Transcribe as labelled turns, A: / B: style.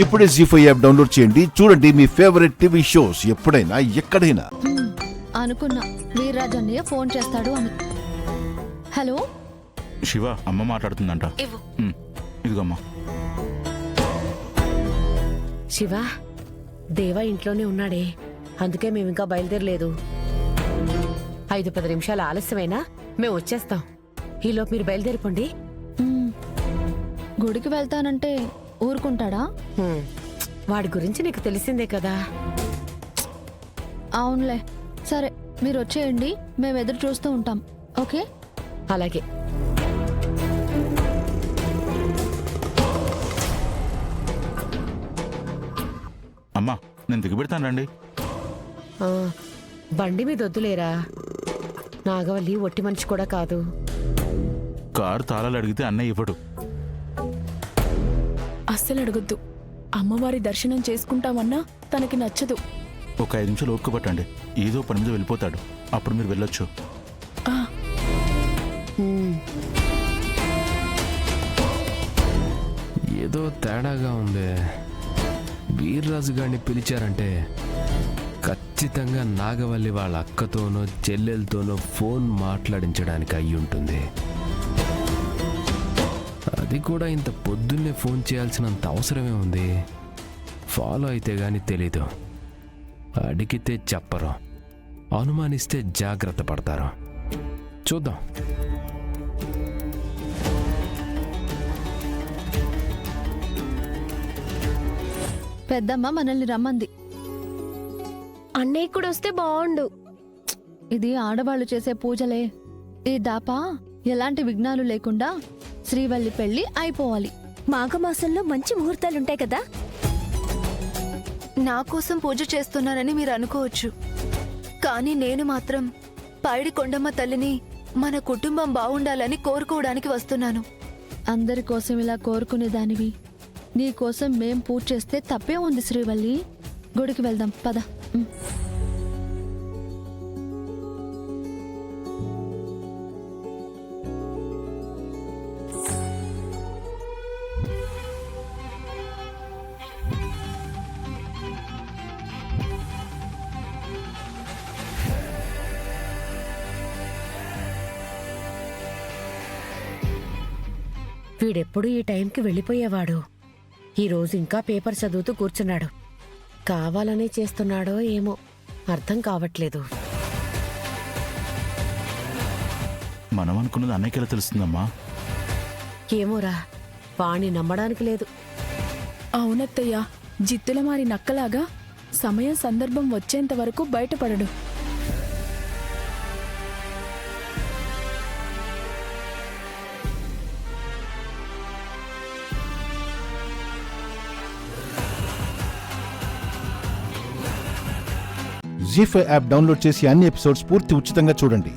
A: ఇప్పుడే జీ5 app download చేయండి. చూడండి మీ ఫేవరెట్ టీవీ షోస్ ఎప్పుడైనా ఎక్కడైనా.
B: అనుకున్నా వీర్రాజ్ అన్నయ్య ఫోన్ చేస్తాడు అని. హలో
C: శివ, అమ్మ మాట్లాడుతుందంట. ఇదిగమ్మా.
D: శివ, దేవా ఇంట్లోనే ఉన్నాడే, అందుకే మేమింకా బయలుదేరలేదు. 5-10 నిమిషాలు ఆలస్యమైనా మేము వచ్చేస్తాం. ఈలోపు మీరు బయలుదేరిపోండి.
B: గుడికి వెళ్తానంటే ఊరుకుంటాడా?
D: వాడి గురించి నీకు తెలిసిందే కదా.
B: అవునులే, సరే మీరు వచ్చేయండి, మేము ఎదురు చూస్తూ ఉంటాం. ఓకే
D: అలాగే.
C: అమ్మా, నేను దిగిపెడతానండి.
D: బండి మీద వద్దులేరా, నాగవల్లి ఒట్టి మనిషి కూడా కాదు.
C: కారు తాళాలు అడిగితే అన్నయ్య ఇవ్వడు.
E: అస్సలు అడగొద్దు. అమ్మవారి దర్శనం చేసుకుంటామన్నా తనకి నచ్చదు.
C: ఒక 5 నిమిషాలు ఓపిక పట్టండి, ఏదో పని మీద వెళ్ళిపోతాడు, అప్పుడు మీరు వెళ్ళొచ్చు.
F: ఏదో తేడాగా ఉంది. వీర్రాజు గారిని పిలిచారంటే ఖచ్చితంగా నాగవల్లి వాళ్ళ అక్కతోనో చెల్లెలతోనో ఫోన్ మాట్లాడించడానికి అయి ఉంటుంది. అది కూడా ఇంత పొద్దున్నే ఫోన్ చేయాల్సినంత అవసరమే ఉంది. ఫాలో అయితే గాని తెలీదు. అడిగితే చెప్పరు, అనుమానిస్తే జాగ్రత్త పడతారు. చూద్దాం.
B: పెద్దమ్మ మనల్ని రమ్మంది.
G: అన్నయ్య కూడా వస్తే బాగుండు.
B: ఇది ఆడవాళ్లు చేసే పూజలే. ఈ దాప ఎలాంటి విఘ్నాలు లేకుండా శ్రీవల్లి పెళ్లి అయిపోవాలి.
G: మాఘమాసంలో మంచి ముహూర్తాలుంటాయి కదా.
H: నా కోసం పూజ చేస్తున్నారని మీరు అనుకోవచ్చు, కానీ నేను మాత్రం పైడి కొండమ్మ తల్లిని మన కుటుంబం బాగుండాలని కోరుకోవడానికి వస్తున్నాను.
B: అందరి కోసం ఇలా కోరుకునేదానివి, నీ కోసం మేం పూజ చేస్తే తప్పే ఉంది శ్రీవల్లి. గుడికి వెళ్దాం పద.
D: వీడెప్పుడు ఈ టైంకి వెళ్ళిపోయేవాడు. ఈరోజు ఇంకా పేపర్ చదువుతూ కూర్చున్నాడు. కావాలనే చేస్తున్నాడో ఏమో అర్థం కావట్లేదు.
C: మనం అనుకున్నది అన్నయ్యకి ఎలా తెలుస్తుందమ్మా?
D: ఏమోరా, వాణ్ణి నమ్మడానికి లేదు.
E: అవునత్తయ్య, జిత్తుల మారి నక్కలాగా సమయం సందర్భం వచ్చేంత వరకు బయటపడడు.
A: జీ5 యాప్ డౌన్లోడ్ చేసి అన్ని ఎపిసోడ్స్ పూర్తి ఉచితంగా చూడండి.